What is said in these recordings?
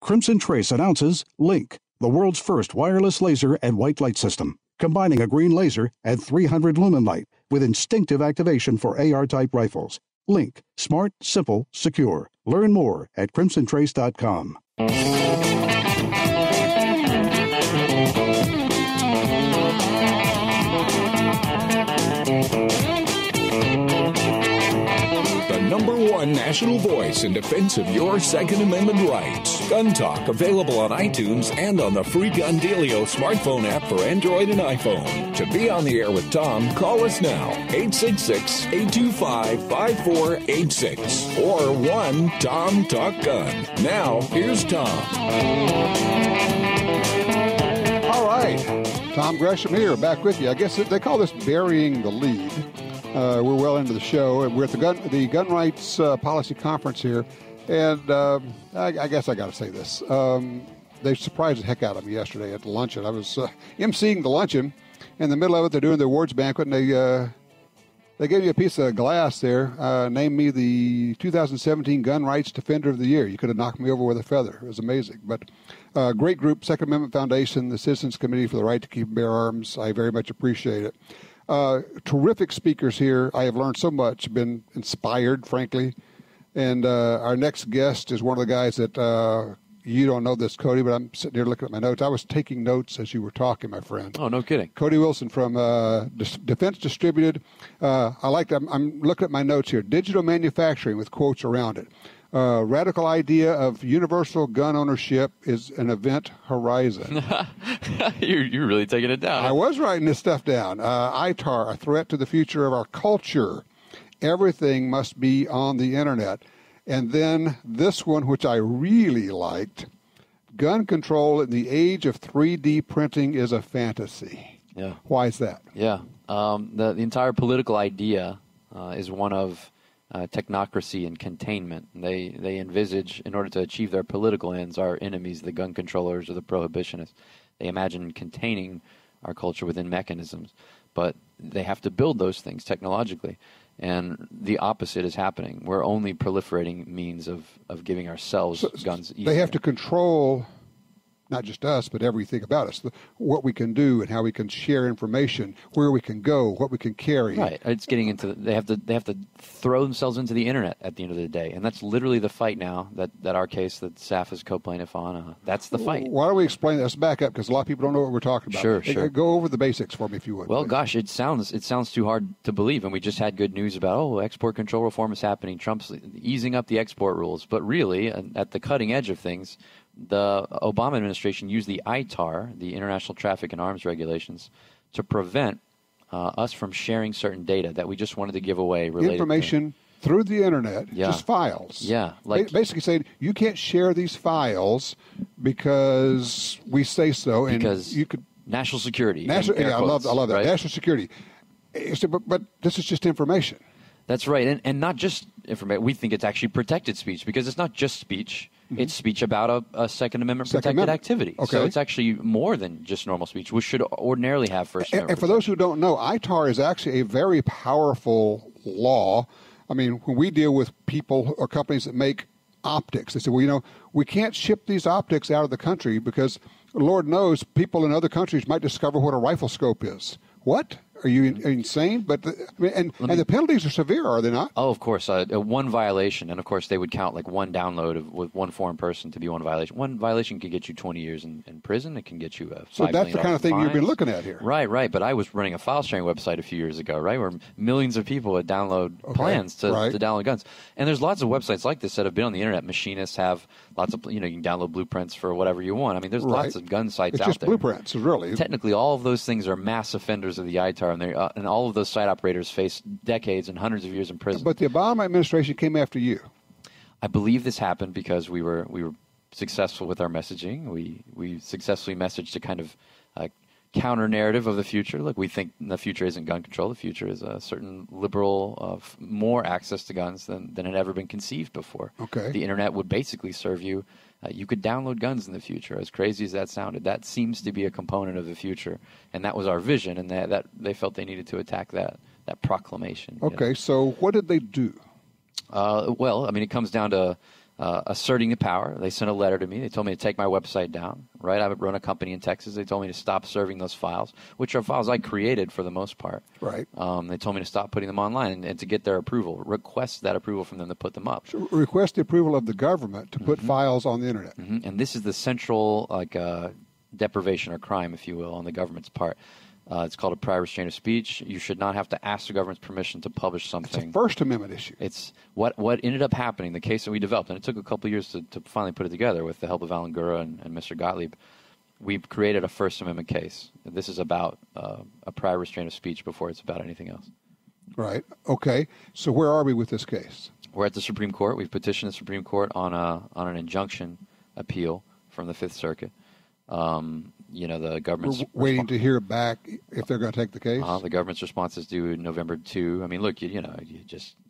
Crimson Trace announces Link, the world's first wireless laser and white light system, combining a green laser and 300 lumen light with instinctive activation for AR-type rifles. Link, smart, simple, secure. Learn more at crimsontrace.com. #1 national voice in defense of your Second Amendment rights. Gun Talk, available on iTunes and on the free Gun Dealio smartphone app for Android and iPhone. To be on the air with Tom, call us now, 866-825-5486 or 1-TOM-TALK-GUN. Now, here's Tom. All right, Tom Gresham here, back with you. I guess they call this burying the lead. We're well into the show, and we're at the gun rights policy conference here. And I guess I got to say this. They surprised the heck out of me yesterday at the luncheon. I was emceeing the luncheon. In the middle of it, they're doing the awards banquet, and they gave me a piece of glass there, named me the 2017 Gun Rights Defender of the Year. You could have knocked me over with a feather. It was amazing. But great group, Second Amendment Foundation, the Citizens Committee for the Right to Keep and Bear Arms. I very much appreciate it. Terrific speakers here. I have learned so much, been inspired, frankly. And our next guest is one of the guys that you don't know this, Cody, but I'm sitting here looking at my notes. I was taking notes as you were talking, my friend. Oh, no kidding. Cody Wilson from Defense Distributed. I'm looking at my notes here. Digital manufacturing with quotes around it. Radical idea of universal gun ownership is an event horizon. You're really taking it down. I was writing this stuff down. ITAR, a threat to the future of our culture. Everything must be on the internet. And then this one, which I really liked, gun control in the age of 3D printing is a fantasy. Yeah. Why is that? Yeah. The entire political idea is one of technocracy and containment. They envisage, in order to achieve their political ends, our enemies, the gun controllers or the prohibitionists. They imagine containing our culture within mechanisms, but they have to build those things technologically. And the opposite is happening. We're only proliferating means of giving ourselves guns easier. They have to control not just us, but everything about us, what we can do and how we can share information, where we can go, what we can carry. Right. It's getting into they have to throw themselves into the internet at the end of the day, and that's literally the fight now. That our case that SAF is co-plaintiff on. That's the fight. Why don't we explain that? Let's back up because a lot of people don't know what we're talking about. Sure. Go over the basics for me if you would. Well, please. gosh, it sounds too hard to believe, and we just had good news about export control reform is happening. Trump's easing up the export rules, but really at the cutting edge of things. The Obama administration used the ITAR, the International Traffic in Arms Regulations, to prevent us from sharing certain data that we just wanted to give away. Information through the internet, just files. Yeah. Basically saying you can't share these files because we say so. Because and you could national security. I love that. Right? National security. But this is just information. That's right. And not just information. We think it's actually protected speech because it's not just speech. Mm-hmm. It's speech about a Second Amendment protected activity. Okay. So it's actually more than just normal speech, which should ordinarily have First Amendment. And for those who don't know, ITAR is actually a very powerful law. I mean, when we deal with people or companies that make optics, they say, well, we can't ship these optics out of the country because Lord knows people in other countries might discover what a rifle scope is. What? Are you insane? But the penalties are severe, are they not? Oh, of course. One violation, and of course they would count like one download with one foreign person to be one violation. One violation could get you 20 years in prison. It can get you a $5 million So that's the kind of thing you've been looking at here. Right. But I was running a file sharing website a few years ago, right, where millions of people would download plans to download guns. And there's lots of websites like this that have been on the internet. Machinists have lots of, you can download blueprints for whatever you want. I mean, there's lots of gun sites out there. It's just blueprints, really. Technically, all of those things are mass offenders of the ITAR, and all of those site operators face decades and hundreds of years in prison. But the Obama administration came after you. I believe this happened because we were successful with our messaging. We successfully messaged a kind of counter narrative of the future. Look, we think the future isn't gun control. The future is a certain liberal of more access to guns than had ever been conceived before. Okay. The internet would basically serve you. You could download guns in the future. As crazy as that sounded, that seems to be a component of the future, and that was our vision. And that they felt they needed to attack that proclamation. Okay, so what did they do? Well, I mean, it comes down to asserting the power. They sent a letter to me. They told me to take my website down, right? I would run a company in Texas. They told me to stop serving those files, which are files I created for the most part. Right. They told me to stop putting them online and to get their approval, request that approval from them to put them up. So request the approval of the government to put files on the Internet. And this is the central deprivation or crime, if you will, on the government's part. It's called a prior restraint of speech. You should not have to ask the government's permission to publish something. It's a First Amendment issue. It's what ended up happening, the case that we developed, and it took a couple of years to finally put it together with the help of Alan Gura and Mr. Gottlieb. We created a First Amendment case. This is about a prior restraint of speech before it's about anything else. Right. Okay. So where are we with this case? We're at the Supreme Court. We've petitioned the Supreme Court on an injunction appeal from the Fifth Circuit. The government's waiting to hear back if they're going to take the case. The government's response is due November 2. I mean, look, you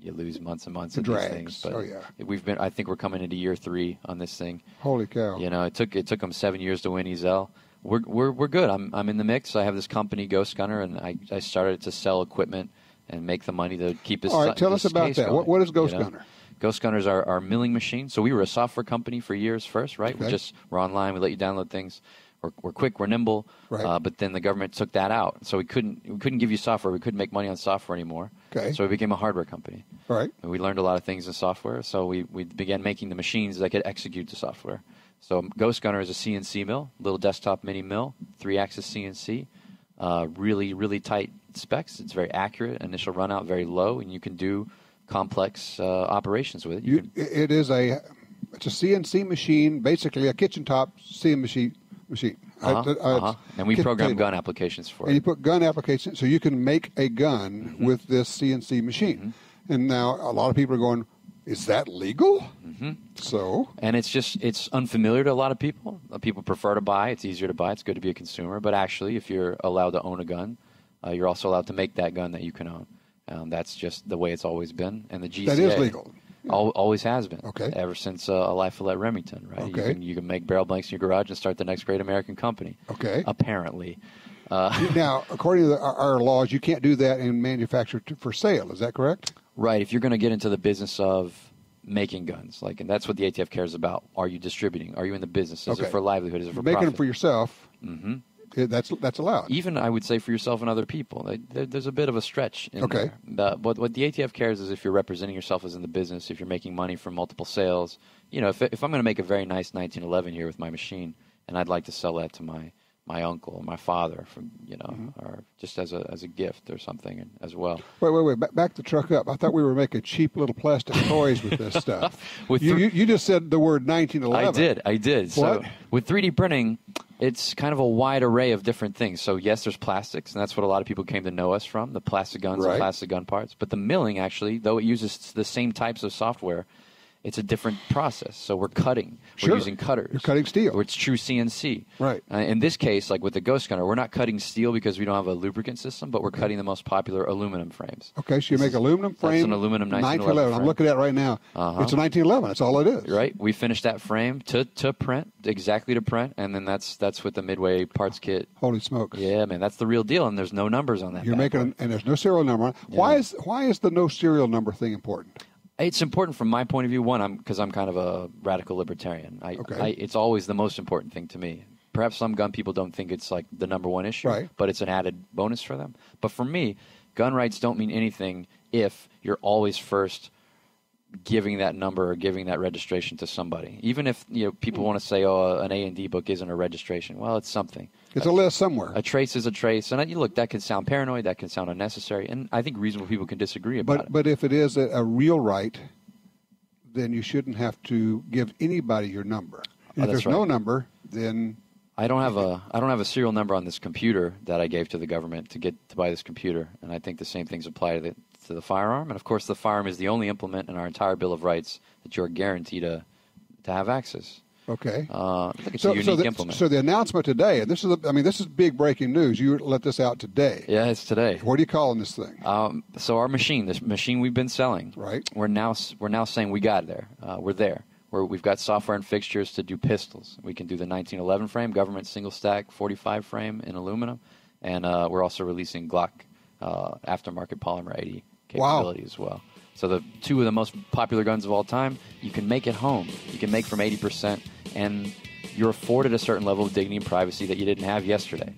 lose months and months of these things. But I think we're coming into year 3 on this thing. Holy cow! It took them 7 years to win Ezell. We're good. I'm in the mix. I have this company, Ghost Gunner, and I started to sell equipment and make the money to keep this. All right, tell us about that. What is Ghost Gunner? Ghost Gunner is our milling machine. So we were a software company for years first, right? Okay. We're online. We let you download things. We're quick. We're nimble. Right. But then the government took that out. So we couldn't give you software. We couldn't make money on software anymore. Okay. So we became a hardware company. Right. And we learned a lot of things in software. So we began making the machines that could execute the software. So Ghost Gunner is a CNC mill, little desktop mini mill, 3-axis CNC, really, really tight specs. It's very accurate. Initial run out very low, and you can do complex operations with it. It's a CNC machine, basically a kitchen top CNC machine. And we program gun applications for it. And you put gun applications, so you can make a gun with this CNC machine. And now a lot of people are going, is that legal? So? And it's unfamiliar to a lot of people. People prefer to buy. It's easier to buy. It's good to be a consumer. But actually, if you're allowed to own a gun, you're also allowed to make that gun that you can own. That's just the way it's always been. And the GCA... That is legal. Always has been. Okay. Ever since A Life at Remington, right? Okay. You can make barrel blanks in your garage and start the next great American company. Okay. Apparently. Now, according to our laws, you can't do that and manufacture for sale. Is that correct? Right. If you're going to get into the business of making guns, and that's what the ATF cares about. Are you distributing? Are you in the business? Is it for livelihood? Is it for making profit? them for yourself? That's allowed. Even, I would say, for yourself and other people. There's a bit of a stretch in there. What the ATF cares is if you're representing yourself as in the business, if you're making money from multiple sales. If I'm going to make a very nice 1911 here with my machine, and I'd like to sell that to my uncle or my father, or just as a gift or something as well. Wait. Back the truck up. I thought we were making cheap little plastic toys with this stuff. You just said the word 1911. I did. What? So with 3D printing, it's kind of a wide array of different things. So yes, there's plastics, and that's what a lot of people came to know us from, the plastic guns and plastic gun parts. But the milling, actually, though it uses the same types of software, it's a different process. So we're cutting. Sure. We're using cutters. You're cutting steel. It's true CNC. Right. In this case, like with the Ghost Gunner, we're not cutting steel because we don't have a lubricant system, but we're cutting the most popular aluminum frames. Okay, so you make aluminum frame. That's an aluminum 1911 I'm looking at it right now. It's a 1911. That's all it is. Right. We finished that frame to print, exactly to print, and then that's with the Midway parts kit. Holy smokes. Yeah, man, that's the real deal, and there's no numbers on that. You're making, and there's no serial number on it. Yeah. Why is the no serial number thing important? It's important from my point of view. One, because I'm kind of a radical libertarian. It's always the most important thing to me. Perhaps some gun people don't think it's like the number one issue, but it's an added bonus for them. But for me, gun rights don't mean anything if you're always first giving that number or giving that registration to somebody. Even if people want to say, an A&D book isn't a registration. Well, it's something. It's a list somewhere. A trace is a trace. And look, that can sound paranoid, that can sound unnecessary, and I think reasonable people can disagree about it. But if it is a real right, then you shouldn't have to give anybody your number. And if there's no number, then... I don't have a serial number on this computer that I gave to the government to buy this computer, and I think the same things apply to the firearm. And of course, the firearm is the only implement in our entire Bill of Rights that you're guaranteed to have access. Okay. It's a unique implement. So the announcement today, this is big breaking news. You let this out today. Yeah, it's today. What are you calling this thing? So our machine, this machine we've been selling, right? We're now saying we got there. We're there. We've got software and fixtures to do pistols. We can do the 1911 frame, government single stack 45 frame in aluminum, and we're also releasing Glock aftermarket polymer 80 capability as well. So the two of the most popular guns of all time, you can make at home. You can make from 80%, and you're afforded a certain level of dignity and privacy that you didn't have yesterday.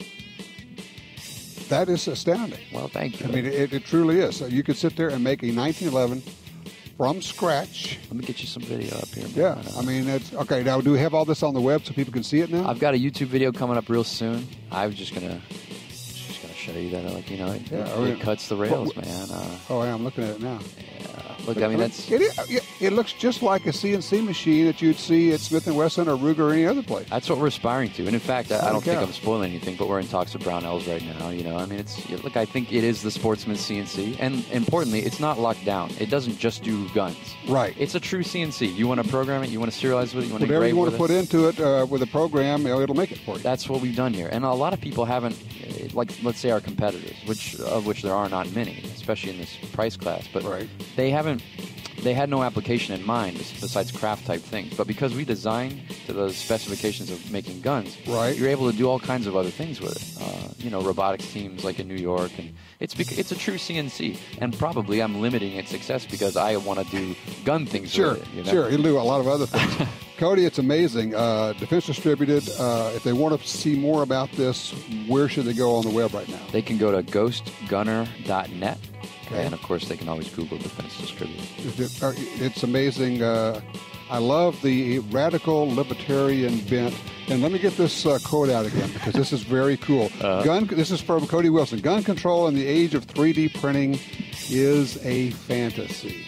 That is astounding. Well, thank you. I mean, it truly is. So you could sit there and make a 1911 from scratch. Let me get you some video up here. Yeah, I mean, it's okay. Now, do we have all this on the web so people can see it now? I've got a YouTube video coming up real soon. I was just gonna show you that, like, it cuts the rails, man. Oh, yeah, I'm looking at it now. Look, I mean, that's... It looks just like a CNC machine that you'd see at Smith & Wesson or Ruger or any other place. That's what we're aspiring to. And, in fact, I don't think I'm spoiling anything, but we're in talks with Brownells right now. I mean, look, I think it is the Sportsman's CNC. And, importantly, it's not locked down. It doesn't just do guns. Right. It's a true CNC. You want to program it, you want to serialize with it, you want to whatever engrave you want with to put into it with a program, it'll make it for you. That's what we've done here. And a lot of people haven't, like, let's say our competitors, of which there are not many, especially in this price class, but they had no application in mind besides craft type things. But because we designed to those specifications of making guns, you're able to do all kinds of other things with it. Robotics teams like in New York, and it's a true CNC. And probably I'm limiting its success because I want to do gun things with it. Sure, you'll do a lot of other things. Cody, it's amazing. Defense Distributed, if they want to see more about this, where should they go on the web right now? They can go to ghostgunner.net. Okay. And, of course, they can always Google Defense Distributed. It's amazing. I love the radical libertarian bent. And let me get this quote out again, because this is very cool. This is from Cody Wilson. Gun control in the age of 3D printing is a fantasy.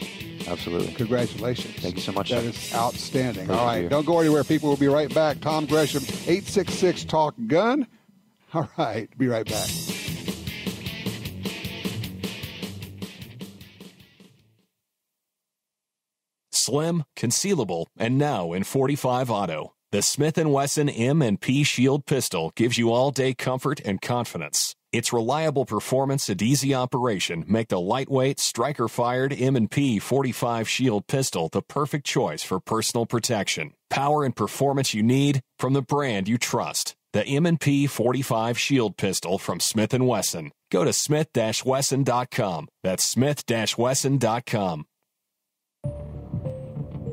Absolutely. Congratulations. Thank you so much. That is outstanding. All right, don't go anywhere, people. We'll be right back. Tom Gresham, 866-TALK-GUN. All right, be right back. Slim, concealable, and now in .45 Auto. The Smith & Wesson M&P Shield pistol gives you all-day comfort and confidence. Its reliable performance and easy operation make the lightweight, striker-fired M&P 45 Shield pistol the perfect choice for personal protection. Power and performance you need from the brand you trust. The M&P 45 Shield pistol from Smith & Wesson. Go to smith-wesson.com. That's smith-wesson.com.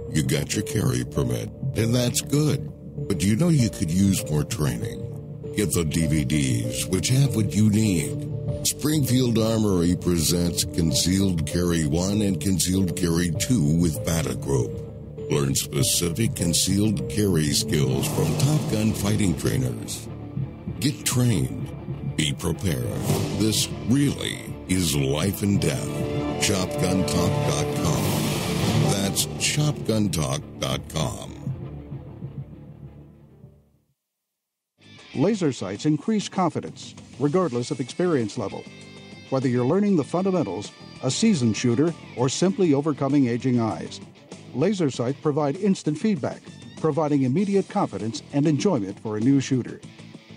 You got your carry permit, and that's good. But you know you could use more training. Get the DVDs, which have what you need. Springfield Armory presents Concealed Carry 1 and Concealed Carry 2 with Batagroup. Learn specific concealed carry skills from Top Gun fighting trainers. Get trained. Be prepared. This really is life and death. ShopGunTalk.com. That's ShopGunTalk.com. Laser sights increase confidence, regardless of experience level. Whether you're learning the fundamentals, a seasoned shooter, or simply overcoming aging eyes, laser sights provide instant feedback, providing immediate confidence and enjoyment for a new shooter.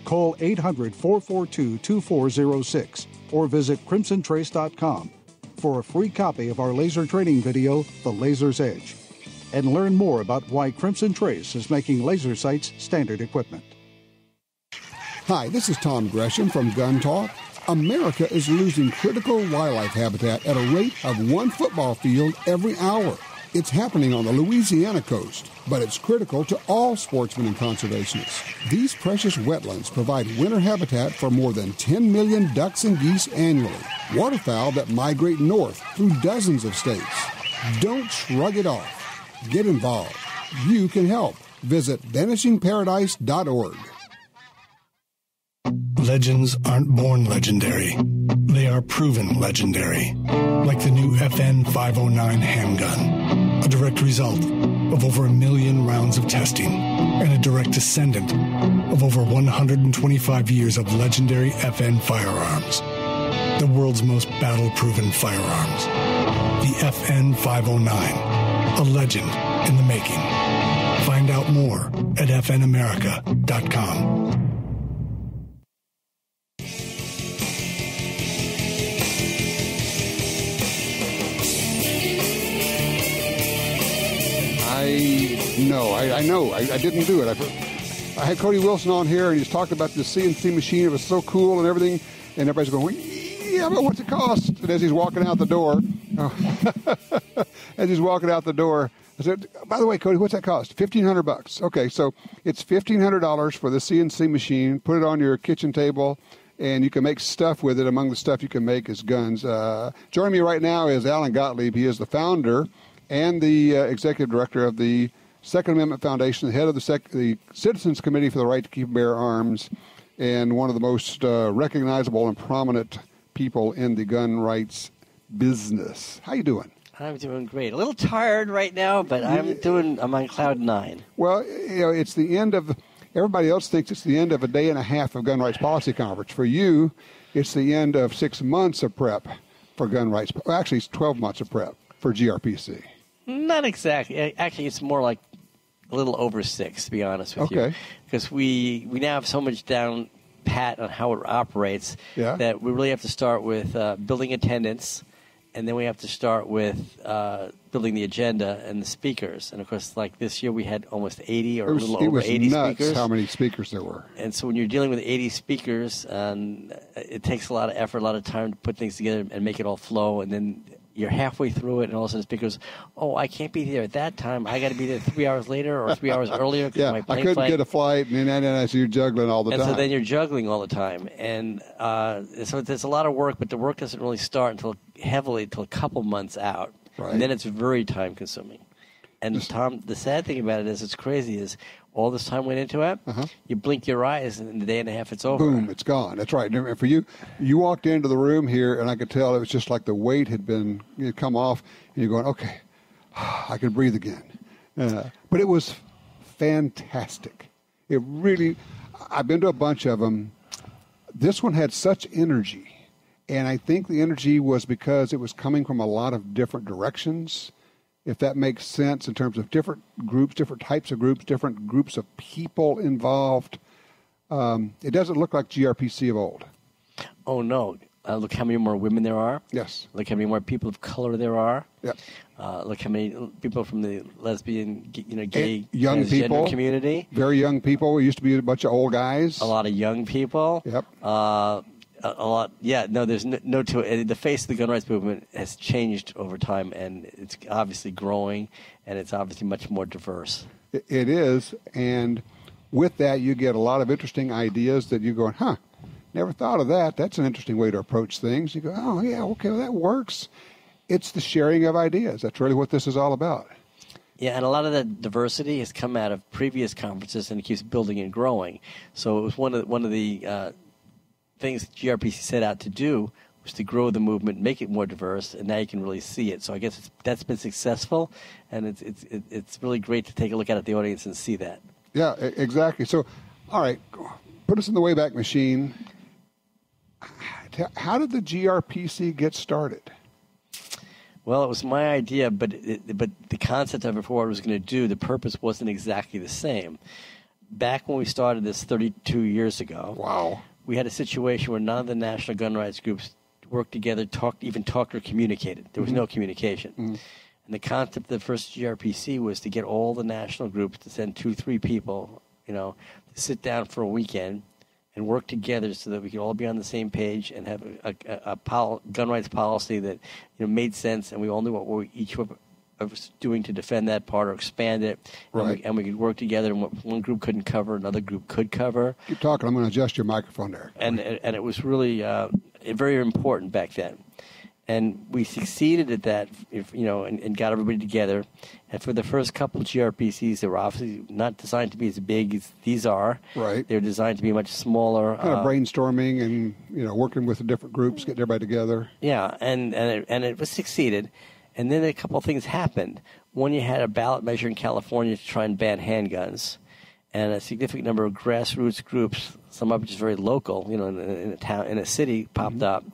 Call 800-442-2406 or visit crimsontrace.com for a free copy of our laser training video, The Laser's Edge, and learn more about why Crimson Trace is making laser sights standard equipment. Hi, this is Tom Gresham from Gun Talk. America is losing critical wildlife habitat at a rate of 1 football field every hour. It's happening on the Louisiana coast, but it's critical to all sportsmen and conservationists. These precious wetlands provide winter habitat for more than 10 million ducks and geese annually, waterfowl that migrate north through dozens of states. Don't shrug it off. Get involved. You can help. Visit vanishingparadise.org. Legends aren't born legendary. They are proven legendary. Like the new FN 509 handgun, a direct result of over 1 million rounds of testing and a direct descendant of over 125 years of legendary FN firearms. The world's most battle-proven firearms. The FN 509, a legend in the making. Find out more at fnamerica.com. I know. I didn't do it. I had Cody Wilson on here, and he's talked about the CNC machine. It was so cool and everything. And everybody's going, yeah, but what's it cost? And as he's walking out the door, As he's walking out the door, I said, by the way, Cody, what's that cost? $1,500. Okay, so it's $1,500 for the CNC machine. Put it on your kitchen table, and you can make stuff with it. Among the stuff you can make is guns. Joining me right now is Alan Gottlieb. He is the founder and the executive director of the Second Amendment Foundation, the head of the Citizens Committee for the Right to Keep and Bear Arms, and one of the most recognizable and prominent people in the gun rights business. How you doing? I'm doing great. A little tired right now, but I'm on cloud 9. Well, it's the end of, everybody else thinks it's the end of a day and a half of Gun Rights Policy Conference. For you, it's the end of 6 months of prep for gun rights. Well, actually, it's 12 months of prep for GRPC. Not exactly. Actually, it's more like a little over 6, to be honest with you. Because we now have so much down pat on how it operates that we really have to start with building attendance, and then we have to start with building the agenda and the speakers. And, of course, like this year we had almost 80 or a little over 80 nuts speakers. How many speakers there were. And so when you're dealing with 80 speakers, it takes a lot of effort, a lot of time to put things together and make it all flow. And then you're halfway through it, and all of a sudden the speaker goes, oh, I can't be there at that time. I got to be there 3 hours later or 3 hours earlier because my plane I couldn't flight. get a flight, and so you're juggling all the time. And so then you're juggling all the time. And so there's a lot of work, but the work doesn't really start until a couple months out. Right. And then it's very time-consuming. And, Tom, the sad thing about it is, it's crazy, is all this time went into it, you blink your eyes, and in a day and a half it's over. Boom, it's gone. That's right. And for you, you walked into the room here, and I could tell it was just like the weight had come off, and you're going, okay, I can breathe again. But it was fantastic. It really, I've been to a bunch of them. This one had such energy, and I think the energy was because it was coming from a lot of different directions, if that makes sense, in terms of different groups, different types of groups, different groups of people involved. It doesn't look like GRPC of old. Oh, no. Look how many more women there are. Yes. Look how many more people of color there are. Yep. Look how many people from the lesbian, gay, young people community. Very young people. It used to be a bunch of old guys. A lot of young people. Yep. A lot. Yeah. No, there's no to it. The face of the gun rights movement has changed over time, and it's obviously growing, and it's obviously much more diverse. It is, and with that, you get a lot of interesting ideas that you're going, never thought of that. That's an interesting way to approach things. You go, oh, yeah, okay, well, that works. It's the sharing of ideas. That's really what this is all about. Yeah, and a lot of that diversity has come out of previous conferences, and it keeps building and growing. So it was one of the things GRPC set out to do was to grow the movement, make it more diverse, and now you can really see it. So I guess that's been successful, and it's really great to take a look at the audience and see that. Yeah, exactly. So, all right, put us in the Wayback Machine. How did the GRPC get started? Well, it was my idea, but the concept of it for what it was going to do, the purpose wasn't exactly the same. Back when we started this 32 years ago, wow, we had a situation where none of the national gun rights groups worked together, talked or communicated. There was no communication. And the concept of the first GRPC was to get all the national groups to send 2-3 people, to sit down for a weekend and work together so that we could all be on the same page and have a gun rights policy that made sense, and we all knew what we each were doing to defend that part or expand it, right. and we could work together, and what one group couldn't cover, another group could cover. Keep talking. I'm going to adjust your microphone there. And it was really very important back then. And we succeeded at that, and got everybody together. And for the first couple of GRPCs, they were obviously not designed to be as big as these are. Right. They were designed to be much smaller. Kind of brainstorming and working with the different groups, getting everybody together. Yeah, and it was succeeded. And then a couple of things happened. One, you had a ballot measure in California to try and ban handguns, and a significant number of grassroots groups, some of which is very local, in a town, in a city, popped up.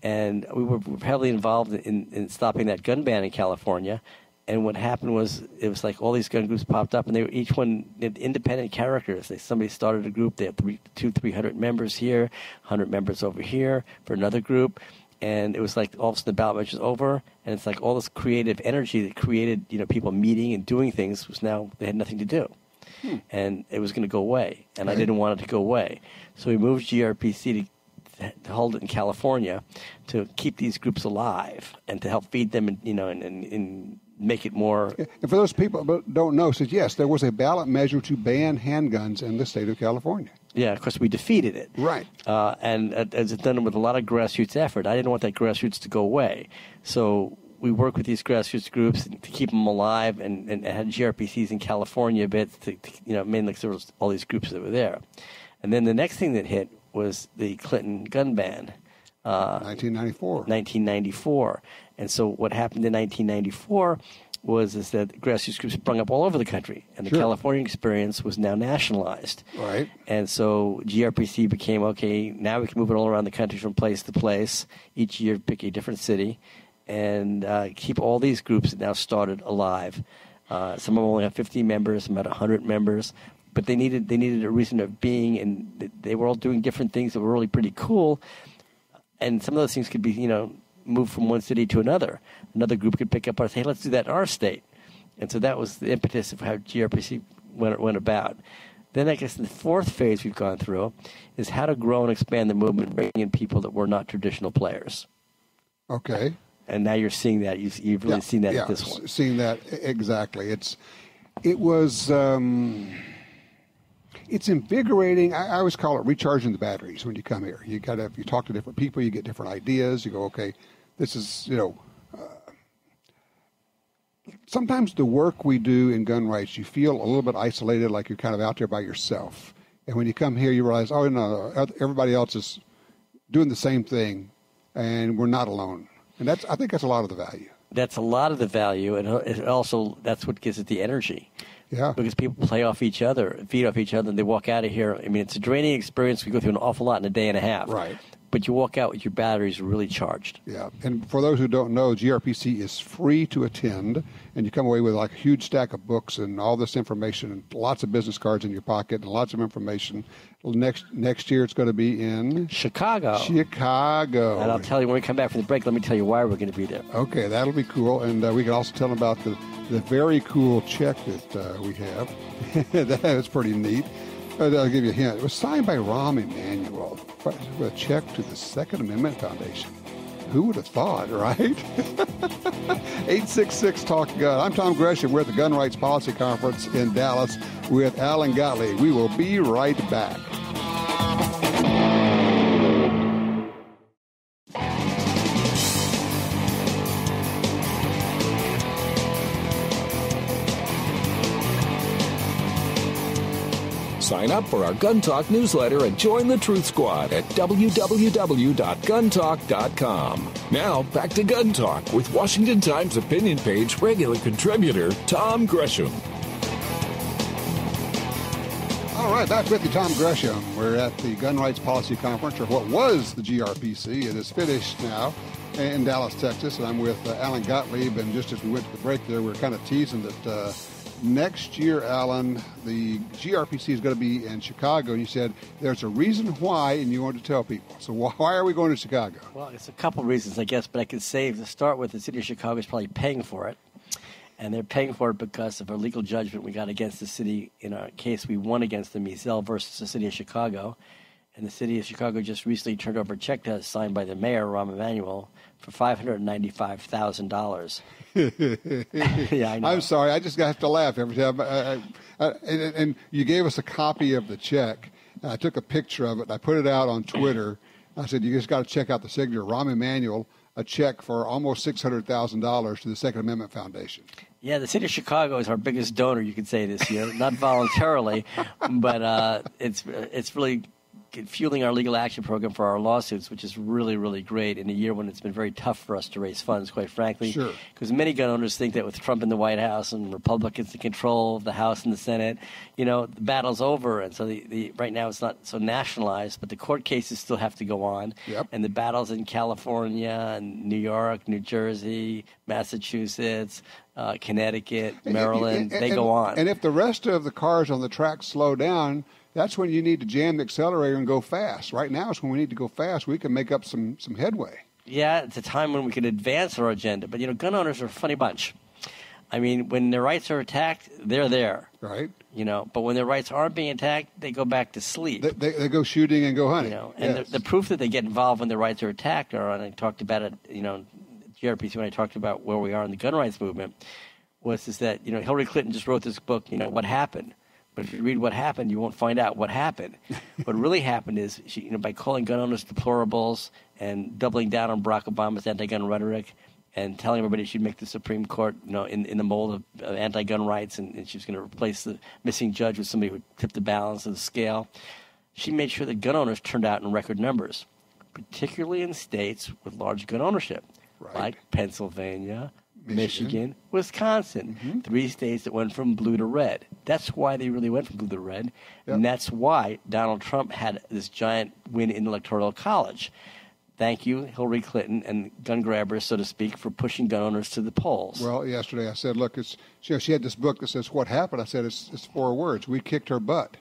And we were heavily involved in stopping that gun ban in California. And what happened was, it was like all these gun groups popped up, and they were each one independent characters. Somebody started a group. They had 300 members here, 100 members over here for another group. And it was like all of a sudden the ballot measure was over, and it's like all this creative energy that created people meeting and doing things was now, they had nothing to do. And it was going to go away, and I didn't want it to go away. So we moved GRPC to hold it in California to keep these groups alive and to help feed them, and make it more. And for those people that don't know, says yes, there was a ballot measure to ban handguns in the state of California. Yeah, of course, we defeated it. Right. And as it's done with a lot of grassroots effort, I didn't want that grassroots to go away. So we work with these grassroots groups to keep them alive, and had GRPCs in California a bit, mainly because there was all these groups that were there. And then the next thing that hit was the Clinton gun ban. 1994. And so what happened in 1994 was that grassroots groups sprung up all over the country, and the California experience was now nationalized. Right. And so GRPC became, okay, now we can move it all around the country from place to place, each year pick a different city, and keep all these groups that now started alive. Some of them only have 50 members, some had 100 members, but they needed a reason of being, and they were all doing different things that were really pretty cool. And some of those things could be, moved from one city to another. Another group could pick up and say, hey, let's do that in our state. And so that was the impetus of how GRPC went about. Then I guess the fourth phase we've gone through is how to grow and expand the movement, bringing in people that were not traditional players. Okay. And now you're seeing that. You've really seen that at this one. Seeing that, exactly. It's invigorating. I always call it recharging the batteries when you come here. You talk to different people, you get different ideas. You go, okay, this is, sometimes the work we do in gun rights, you feel a little bit isolated, like you're kind of out there by yourself. And when you come here, you realize, oh, no, everybody else is doing the same thing, and we're not alone. And I think that's a lot of the value. That's a lot of the value, and it also that's what gives it the energy. Yeah. Because people play off each other, feed off each other, and they walk out of here. I mean, it's a draining experience. We go through an awful lot in a day and a half. Right. But you walk out with your batteries really charged. Yeah. And for those who don't know, GRPC is free to attend, and you come away with like a huge stack of books and all this information and lots of business cards in your pocket and lots of information. Next year it's going to be in Chicago. And I'll tell you when we come back from the break, let me tell you why we're going to be there. Okay, that'll be cool. And we can also tell them about the very cool check that we have. That's pretty neat. I'll give you a hint. It was signed by Rahm Emanuel with a check to the Second Amendment Foundation. Who would have thought, right? 866-TALK-GUN. I'm Tom Gresham. We're at the Gun Rights Policy Conference in Dallas with Alan Gottlieb. We will be right back. Sign up for our Gun Talk newsletter and join the Truth Squad at www.guntalk.com. Now, back to Gun Talk with Washington Times opinion page regular contributor Tom Gresham. All right, back with you, Tom Gresham. We're at the Gun Rights Policy Conference, or what was the GRPC. It is finished now in Dallas, Texas, and I'm with Alan Gottlieb. And just as we went to the break there, we were kind of teasing that next year, Alan, the GRPC is going to be in Chicago, and you said there's a reason why, and you wanted to tell people. So why are we going to Chicago? Well, it's a couple reasons, I guess, but I could say to start with, the city of Chicago is probably paying for it, and they're paying for it because of a legal judgment we got against the city. In our case, we won against the Mizel versus the city of Chicago, and the city of Chicago just recently turned over a check to us signed by the mayor, Rahm Emanuel, for $595,000. Yeah, I know. I'm sorry. I just have to laugh every time. And you gave us a copy of the check. And I took a picture of it, and I put it out on Twitter. I said, you just got to check out the signature. Rahm Emanuel, a check for almost $600,000 to the Second Amendment Foundation. Yeah, the city of Chicago is our biggest donor, you could say, this year. Not voluntarily, but it's really fueling our legal action program for our lawsuits, which is really, really great in a year when it's been very tough for us to raise funds, quite frankly. Sure. Because many gun owners think that with Trump in the White House and Republicans in control of the House and the Senate, the battle's over. And so right now it's not so nationalized, but the court cases still have to go on. Yep. And the battles in California and New York, New Jersey, Massachusetts, Connecticut, Maryland, they go on. And if the rest of the cars on the track slow down, that's when you need to jam the accelerator and go fast. Right now is when we need to go fast. We can make up some headway. Yeah, it's a time when we can advance our agenda. But, gun owners are a funny bunch. I mean, when their rights are attacked, they're there. Right. But when their rights aren't being attacked, they go back to sleep. They go shooting and go hunting. And yes. the proof that they get involved when their rights are attacked and I talked about it, GRPC, when I talked about where we are in the gun rights movement, was that, Hillary Clinton just wrote this book, What Happened. But if you read what happened, you won't find out what happened. What really happened is she, by calling gun owners deplorables and doubling down on Barack Obama's anti-gun rhetoric and telling everybody she'd make the Supreme Court, in the mold of anti-gun rights, and she was going to replace the missing judge with somebody who would tip the balance of the scale. She made sure that gun owners turned out in record numbers, particularly in states with large gun ownership, like Pennsylvania, Michigan, Wisconsin, 3 states that went from blue to red. That's why they really went from blue to red, and that's why Donald Trump had this giant win in the Electoral College. Thank you, Hillary Clinton and gun grabbers, so to speak, for pushing gun owners to the polls. Well, yesterday I said, look, she had this book that says What Happened. I said, it's 4 words. We kicked her butt.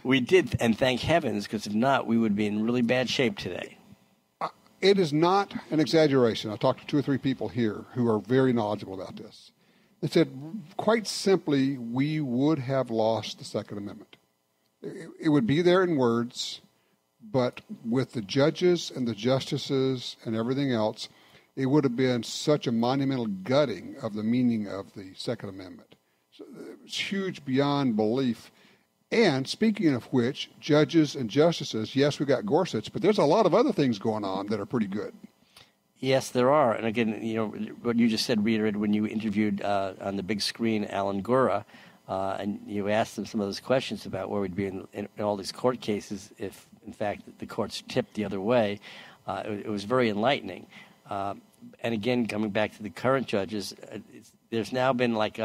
We did, and thank heavens, because if not, we would be in really bad shape today. It is not an exaggeration. I talked to 2 or 3 people here who are very knowledgeable about this. They said, quite simply, we would have lost the Second Amendment. It would be there in words, but with the judges and the justices and everything else, it would have been such a monumental gutting of the meaning of the Second Amendment. So it's huge beyond belief. And speaking of which, judges and justices, yes, we got Gorsuch, but there's a lot of other things going on that are pretty good. Yes, there are. And again, what you just said reiterated when you interviewed on the big screen Alan Gura, and you asked him some of those questions about where we'd be in all these court cases if, in fact, the courts tipped the other way. It was very enlightening. And again, coming back to the current judges, there's now been like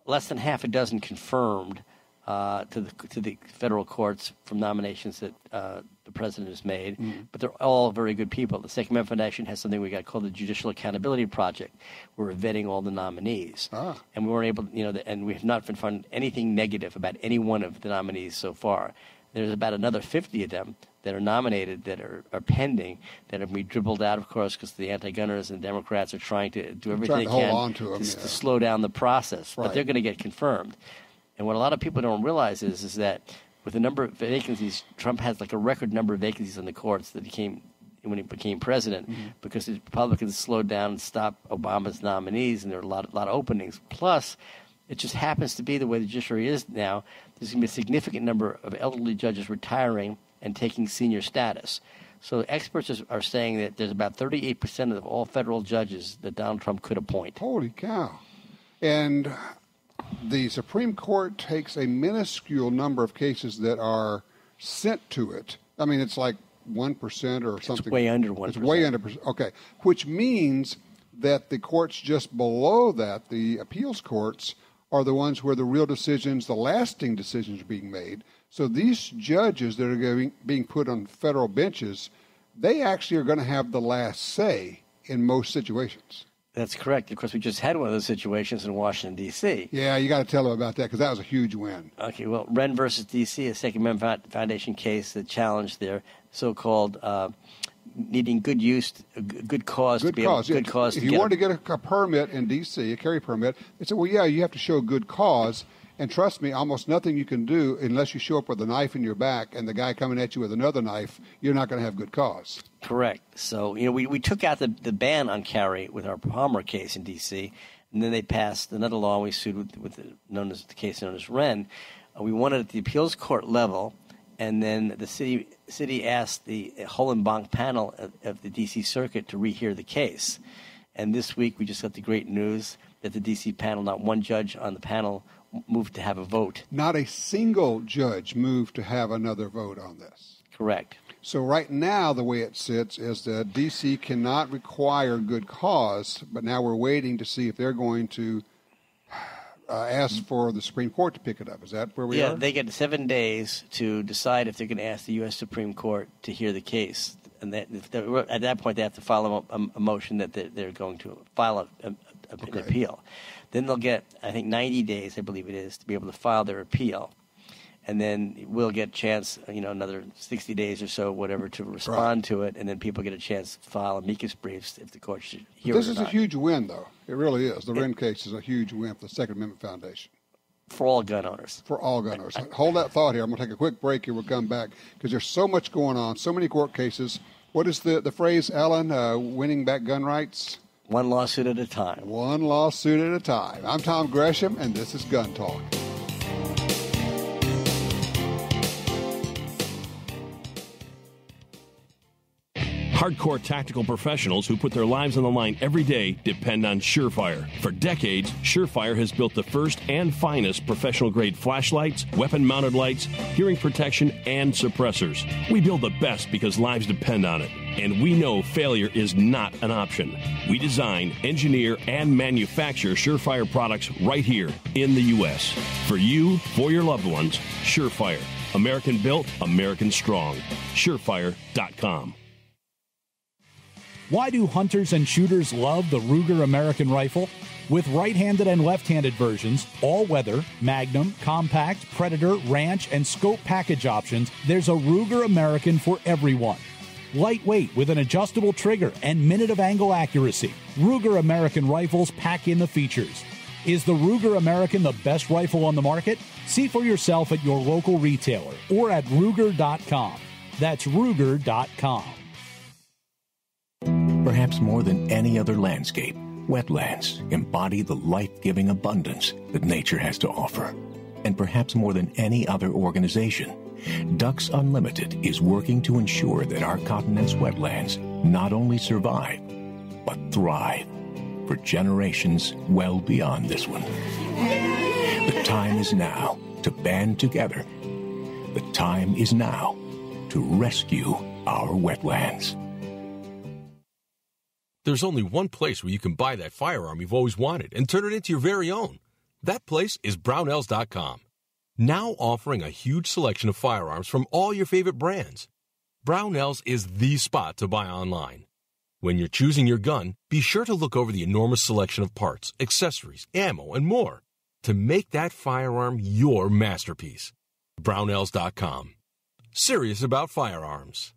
less than half a dozen confirmed to the federal courts from nominations that the president has made, but they're all very good people. The Second Amendment Foundation has something we got called the Judicial Accountability Project, where we're vetting all the nominees, and we weren't able, and we have not found anything negative about any one of the nominees so far. There's about another 50 of them that are nominated that are pending, that have been dribbled out, of course, because the anti-gunners and Democrats are trying to do everything they can to slow down the process, but they're going to get confirmed. And what a lot of people don't realize is that with the number of vacancies, Trump has like a record number of vacancies on the courts that when he became president, because the Republicans slowed down and stopped Obama's nominees, and there are a lot of openings. Plus, it just happens to be the way the judiciary is now. There's going to be a significant number of elderly judges retiring and taking senior status. So experts are saying that there's about 38% of all federal judges that Donald Trump could appoint. Holy cow. And the Supreme Court takes a minuscule number of cases that are sent to it. I mean, it's like 1% or something. It's way under 1%. It's way under 1%. Okay. Which means that the courts just below that, the appeals courts, are the ones where the real decisions, the lasting decisions are being made. So these judges that are being put on federal benches, they actually are going to have the last say in most situations. That's correct. Of course, we just had one of those situations in Washington, D.C. Yeah, you got to tell them about that because that was a huge win. Okay, well, Wren versus D.C., a Second Amendment Foundation case that challenged their so-called needing good cause. If you wanted to get a permit in D.C., a carry permit, they said, well, yeah, you have to show good cause. And trust me, almost nothing you can do unless you show up with a knife in your back and the guy coming at you with another knife, you're not going to have good cause. Correct. So, we took out the ban on carry with our Palmer case in D.C., and then they passed another law. We sued with the case known as Wren. We won it at the appeals court level, and then the city asked the whole en banc panel of the D.C. Circuit to rehear the case. And this week we just got the great news that the D.C. panel, not one judge on the panel, moved to have a vote. Not a single judge moved to have another vote on this. Correct. So right now, the way it sits is that D.C. cannot require good cause, but now we're waiting to see if they're going to ask for the Supreme Court to pick it up. Is that where we are? Yeah, they get 7 days to decide if they're going to ask the U.S. Supreme Court to hear the case. And at that point, they have to file a motion that they're going to file an appeal. Then they'll get, I think, 90 days, I believe it is, to be able to file their appeal. and then we'll get a chance, another 60 days or so, whatever, to respond to it, and then people get a chance to file amicus briefs if the court should hear it. This is a huge win, though. It really is. The Wren case is a huge win for the Second Amendment Foundation. For all gun owners. For all gun owners. Hold that thought here. I'm going to take a quick break here. We'll come back because there's so much going on, so many court cases. What is the phrase, Alan, winning back gun rights? One lawsuit at a time. One lawsuit at a time. I'm Tom Gresham, and this is Gun Talk. Hardcore tactical professionals who put their lives on the line every day depend on Surefire. For decades, Surefire has built the first and finest professional-grade flashlights, weapon-mounted lights, hearing protection, and suppressors. We build the best because lives depend on it, and we know failure is not an option. We design, engineer, and manufacture Surefire products right here in the U.S. For you, for your loved ones, Surefire. American built, American strong. Surefire.com. Why do hunters and shooters love the Ruger American Rifle? With right-handed and left-handed versions, all-weather, Magnum, Compact, Predator, Ranch, and Scope package options, there's a Ruger American for everyone. Lightweight with an adjustable trigger and minute of angle accuracy, Ruger American rifles pack in the features. Is the Ruger American the best rifle on the market? See for yourself at your local retailer or at Ruger.com. That's Ruger.com. Perhaps more than any other landscape, wetlands embody the life-giving abundance that nature has to offer. And perhaps more than any other organization, Ducks Unlimited is working to ensure that our continent's wetlands not only survive, but thrive for generations well beyond this one. The time is now to band together. The time is now to rescue our wetlands. There's only one place where you can buy that firearm you've always wanted and turn it into your very own. That place is Brownells.com. Now offering a huge selection of firearms from all your favorite brands. Brownells is the spot to buy online. When you're choosing your gun, be sure to look over the enormous selection of parts, accessories, ammo, and more to make that firearm your masterpiece. Brownells.com. Serious about firearms.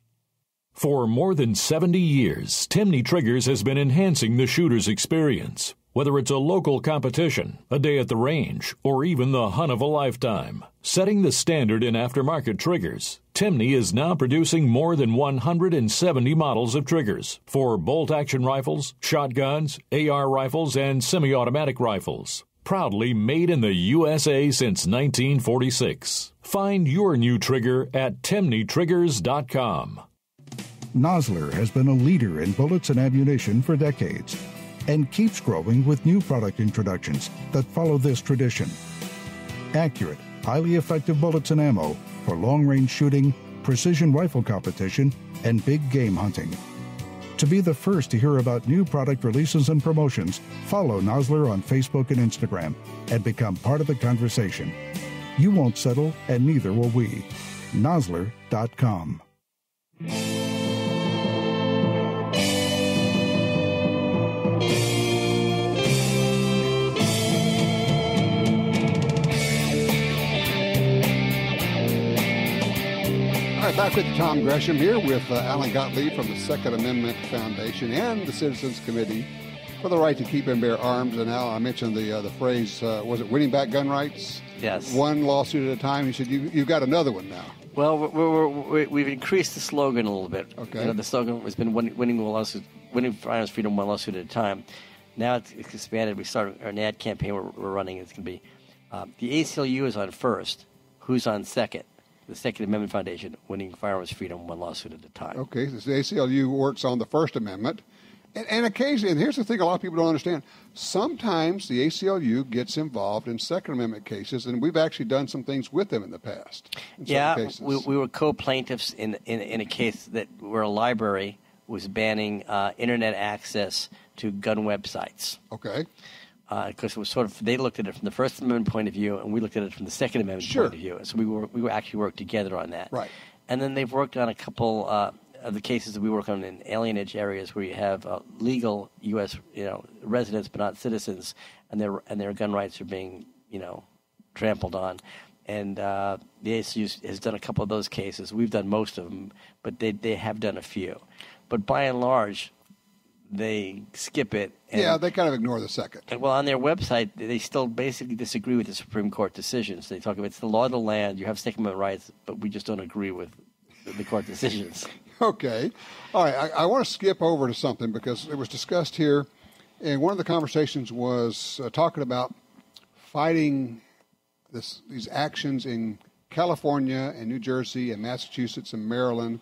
For more than 70 years, Timney Triggers has been enhancing the shooter's experience. Whether it's a local competition, a day at the range, or even the hunt of a lifetime. Setting the standard in aftermarket triggers, Timney is now producing more than 170 models of triggers for bolt-action rifles, shotguns, AR rifles, and semi-automatic rifles. Proudly made in the USA since 1946. Find your new trigger at TimneyTriggers.com. Nosler has been a leader in bullets and ammunition for decades and keeps growing with new product introductions that follow this tradition. Accurate, highly effective bullets and ammo for long-range shooting, precision rifle competition, and big game hunting. To be the first to hear about new product releases and promotions, follow Nosler on Facebook and Instagram and become part of the conversation. You won't settle, and neither will we. Nosler.com. Back with Tom Gresham here with Alan Gottlieb from the Second Amendment Foundation and the Citizens Committee for the Right to Keep and Bear Arms. And Al, I mentioned the phrase, was it winning back gun rights? Yes. One lawsuit at a time. You said you've got another one now. Well, we've increased the slogan a little bit. Okay. The slogan has been winning firearms freedom one lawsuit at a time. Now it's expanded. We started an ad campaign we're running. It's going to be the ACLU is on first. Who's on second? The Second Amendment Foundation, winning firearms freedom one lawsuit at a time. Okay, so the ACLU works on the First Amendment. And occasionally, and here's the thing a lot of people don't understand, sometimes the ACLU gets involved in Second Amendment cases, and we've actually done some things with them in the past. We were co-plaintiffs in a case where a library was banning Internet access to gun websites. Okay. Because it was sort of, they looked at it from the First Amendment point of view, and we looked at it from the Second Amendment point of view. So we actually worked together on that. Right. And then they've worked on a couple of the cases that we work on in alienage areas where you have legal U.S. residents but not citizens, and their gun rights are being trampled on. And the ACLU has done a couple of those cases. We've done most of them, but they have done a few. But by and large, they skip it. And, they kind of ignore the second. And, well, on their website, they still basically disagree with the Supreme Court decisions. They talk about it's the law of the land, you have Second Amendment rights, but we just don't agree with the court decisions. Okay. All right. I want to skip over to something because it was discussed here, and one of the conversations was talking about fighting these actions in California and New Jersey and Massachusetts and Maryland.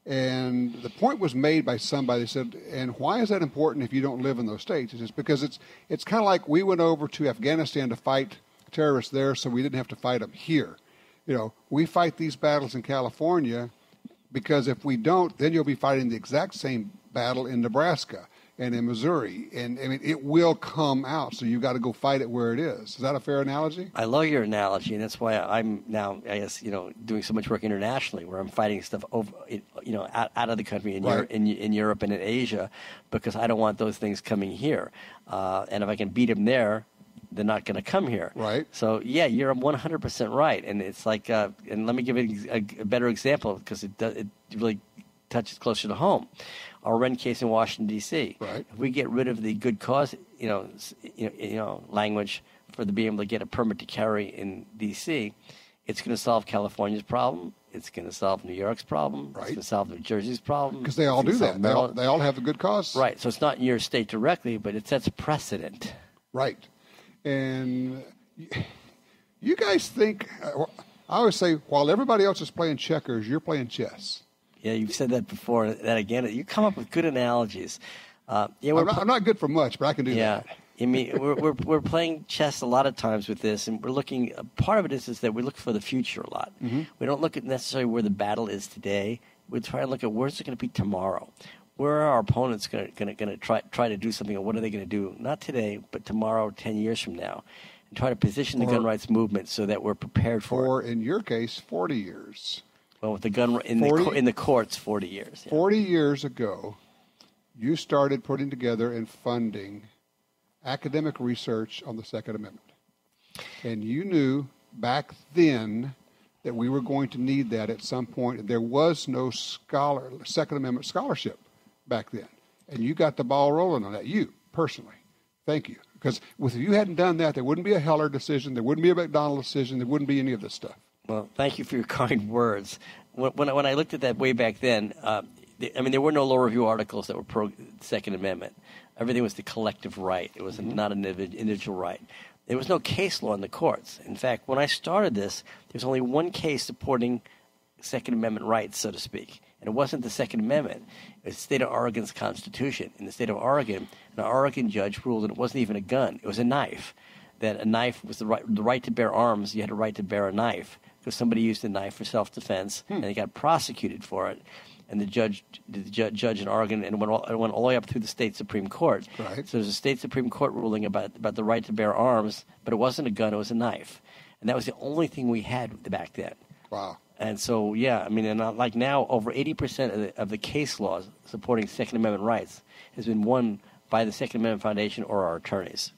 And the point was made by somebody that said, and why is that important if you don't live in those states? It's because it's kind of like we went over to Afghanistan to fight terrorists there so we didn't have to fight them here. You know, we fight these battles in California because if we don't, then you'll be fighting the exact same battle in Nebraska and in Missouri. And, I mean, it will come out, so you've got to go fight it where it is. Is that a fair analogy? I love your analogy, and that's why I'm now, I guess, doing so much work internationally where I'm fighting stuff over, out of the country in, right. in Europe and in Asia because I don't want those things coming here. And if I can beat them there, they're not going to come here. Right. So, yeah, you're 100% right. And it's like, and let me give you a better example because it really touches closer to home. Our Wren case in Washington, D.C. Right. If we get rid of the good cause, language for being able to get a permit to carry in D.C., it's going to solve California's problem. It's going to solve New York's problem. Right. It's going to solve New Jersey's problem. Because they all do that. They all have the good cause. Right. So it's not in your state directly, but it sets a precedent. Right. And you guys think, I always say, while everybody else is playing checkers, you're playing chess. Yeah, you've said that before. That again, you come up with good analogies. I'm not good for much, but I can do that. I mean, we're playing chess a lot of times with this, and we're looking. Part of it is that we look for the future a lot. Mm-hmm. We don't look at necessarily where the battle is today. We try and look at where's it going to be tomorrow. Where are our opponents going to try to do something, and what are they going to do? Not today, but tomorrow, 10 years from now, and try to position the gun rights movement so that we're prepared for it. Or in your case, 40 years. Well, with the gun in the courts, 40 years. Yeah. 40 years ago, you started putting together and funding academic research on the Second Amendment. And you knew back then that we were going to need that at some point. There was no Second Amendment scholarship back then. And you got the ball rolling on that, you personally. Thank you. Because if you hadn't done that, there wouldn't be a Heller decision, there wouldn't be a McDonald decision, there wouldn't be any of this stuff. Well, thank you for your kind words. When I looked at that way back then, there were no law review articles that were pro Second Amendment. Everything was the collective right. It was not an individual right. There was no case law in the courts. In fact, when I started this, there was only one case supporting Second Amendment rights, so to speak. And it wasn't the Second Amendment. It was the state of Oregon's Constitution. In the state of Oregon, an Oregon judge ruled that it wasn't even a gun. It was a knife. That a knife was the right to bear arms. You had a right to bear a knife because somebody used a knife for self-defense, and they got prosecuted for it. And the judge in Oregon, and it went all the way up through the state Supreme Court. Right. So there's a state Supreme Court ruling about the right to bear arms, but it wasn't a gun; it was a knife, and that was the only thing we had back then. Wow. And so, and like now, over 80% of the case laws supporting Second Amendment rights has been won by the Second Amendment Foundation or our attorneys.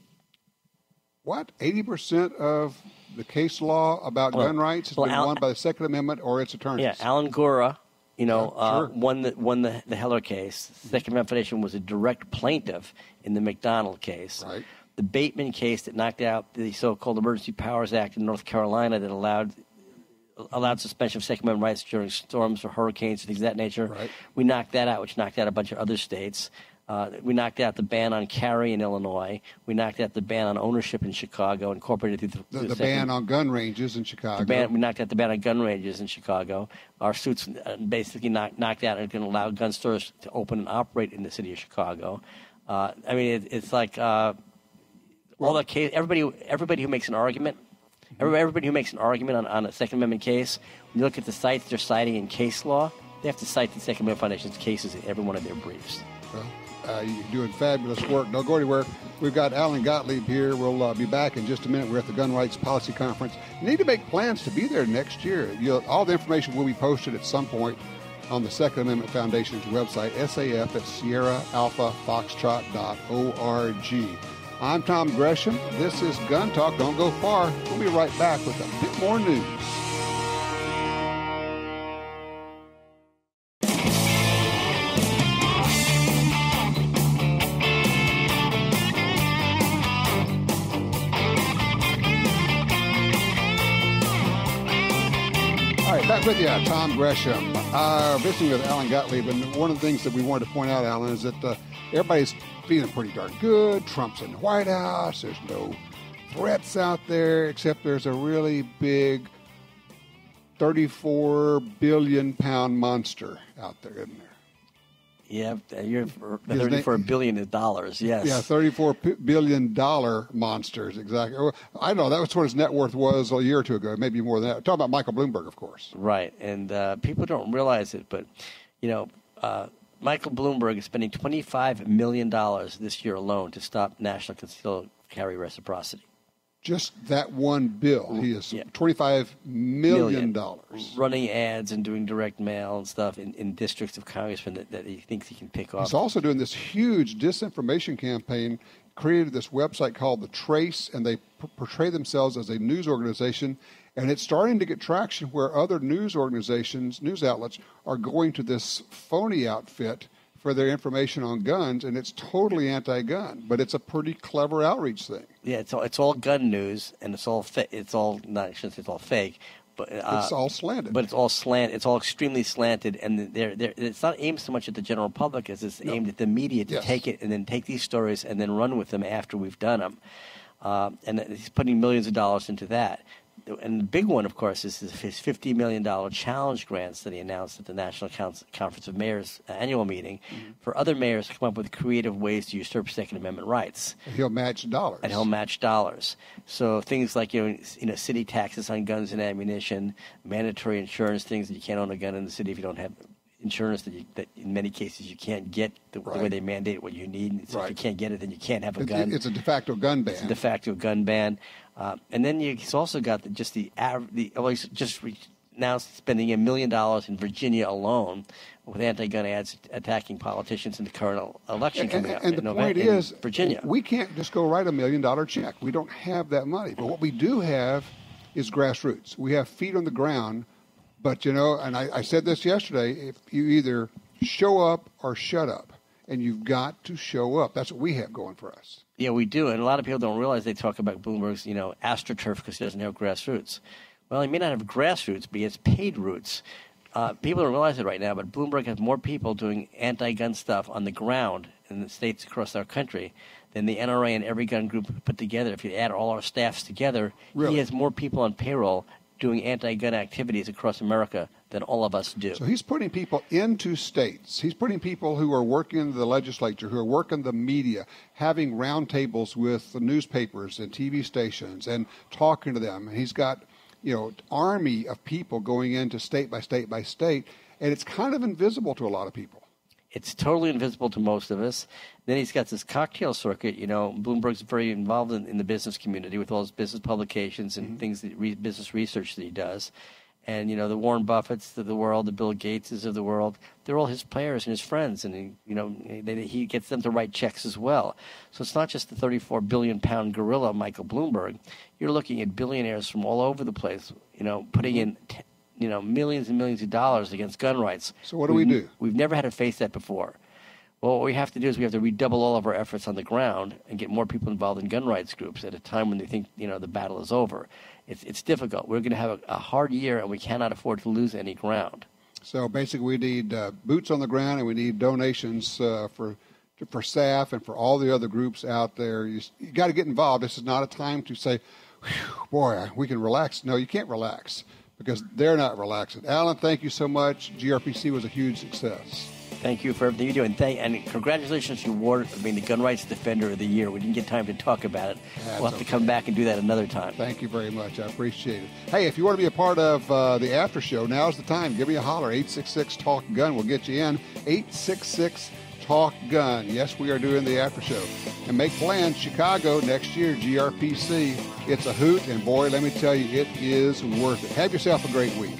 What? 80% of the case law about gun rights has been won by the Second Amendment or its attorneys? Yeah, Alan Gura, sure. won the Heller case. The Second Amendment Foundation was a direct plaintiff in the McDonald case. Right. The Bateman case that knocked out the so-called Emergency Powers Act in North Carolina that allowed suspension of Second Amendment rights during storms or hurricanes and things of that nature. Right. We knocked that out, which knocked out a bunch of other states. We knocked out the ban on carry in Illinois. We knocked out the ban on ownership in Chicago, incorporated through the ban on gun ranges in Chicago. We knocked out the ban on gun ranges in Chicago. Our suits basically knocked out and can allow gun stores to open and operate in the city of Chicago. It's like all the case. Everybody who makes an argument. Everybody who makes an argument on a Second Amendment case, when you look at the sites they're citing in case law, they have to cite the Second Amendment Foundation's cases in every one of their briefs. Well, you're doing fabulous work. Don't go anywhere. We've got Alan Gottlieb here. We'll be back in just a minute. We're at the Gun Rights Policy Conference. You need to make plans to be there next year. All the information will be posted at some point on the Second Amendment Foundation's website, SAF at SierraAlphaFoxtrot.org. I'm Tom Gresham. This is Gun Talk. Don't go far. We'll be right back with a bit more news. All right, back with you, Tom Gresham. Visiting with Alan Gottlieb, and one of the things that we wanted to point out, Alan, is that everybody's feeling pretty darn good. Trump's in the White House. There's no threats out there, except there's a really big 34 billion pound monster out there, isn't there? Yeah, you're $34 billion, yes. Yeah, $34 billion monsters, exactly. I know, that was what his net worth was a year or two ago, maybe more than that. Talking about Michael Bloomberg, of course. Right, and people don't realize it, but, Michael Bloomberg is spending $25 million this year alone to stop national concealed carry reciprocity. Just that one bill, he is $25 million. Running ads and doing direct mail and stuff in districts of congressmen that he thinks he can pick off. He's also doing this huge disinformation campaign, created this website called The Trace, and they portray themselves as a news organization, and it's starting to get traction where other news organizations, news outlets, are going to this phony outfit for their information on guns, and it's totally anti-gun, but it's a pretty clever outreach thing. Yeah, it's all gun news, and it's all it's all not. I shouldn't say it's all fake, but it's all slanted. But it's all slant. It's all extremely slanted, and it's not aimed so much at the general public as it's aimed at the media to take it and then take these stories and then run with them after we've done them. And he's putting millions of dollars into that. And the big one, of course, is his $50 million challenge grants that he announced at the National Conference of Mayors annual meeting for other mayors to come up with creative ways to usurp Second Amendment rights. He'll match dollars. So things like city taxes on guns and ammunition, mandatory insurance, things that you can't own a gun in the city if you don't have insurance, that in many cases you can't get the way they mandate what you need. So if you can't get it, then you can't have a gun. It's a de facto gun ban. It's a de facto gun ban. And then he's also got he's just announced spending $1 million in Virginia alone with anti-gun ads attacking politicians in the current election coming up. And the point is, Virginia, we can't just go write $1 million check. We don't have that money. But what we do have is grassroots. We have feet on the ground. But, and I said this yesterday, if you either show up or shut up, and you've got to show up. That's what we have going for us. Yeah, we do. And a lot of people don't realize they talk about Bloomberg's, AstroTurf because he doesn't have grassroots. Well, he may not have grassroots, but he has paid roots. People don't realize it right now, but Bloomberg has more people doing anti-gun stuff on the ground in the states across our country than the NRA and every gun group put together. If you add all our staffs together, he has more people on payroll doing anti-gun activities across America than all of us do. So he's putting people into states. He's putting people who are working in the legislature, who are working the media, having roundtables with the newspapers and TV stations and talking to them. And he's got, army of people going into state by state by state, and it's kind of invisible to a lot of people. It's totally invisible to most of us. Then he's got this cocktail circuit. Bloomberg's very involved in the business community with all his business publications and things, business research that he does. And, the Warren Buffetts of the world, the Bill Gateses of the world, they're all his players and his friends. And, he gets them to write checks as well. So it's not just the 34 billion pound gorilla, Michael Bloomberg. You're looking at billionaires from all over the place, putting in millions and millions of dollars against gun rights. So what do we do? We've never had to face that before. Well, what we have to do is we have to redouble all of our efforts on the ground and get more people involved in gun rights groups at a time when they think, the battle is over. It's difficult. We're going to have a hard year, and we cannot afford to lose any ground. So basically we need boots on the ground, and we need donations for SAF and for all the other groups out there. You got to get involved. This is not a time to say, boy, we can relax. No, you can't relax, because they're not relaxing. Alan, thank you so much. GRPC was a huge success. Thank you for everything you do, and congratulations to your award of being the Gun Rights Defender of the Year. We didn't get time to talk about it. We'll have to come back and do that another time. Thank you very much. I appreciate it. Hey, if you want to be a part of the after show, now's the time. Give me a holler. 866-TALK-GUN. We'll get you in. 866-TALK-GUN. Yes, we are doing the after show. And make plans. Chicago next year, GRPC. It's a hoot, and boy, let me tell you, it is worth it. Have yourself a great week.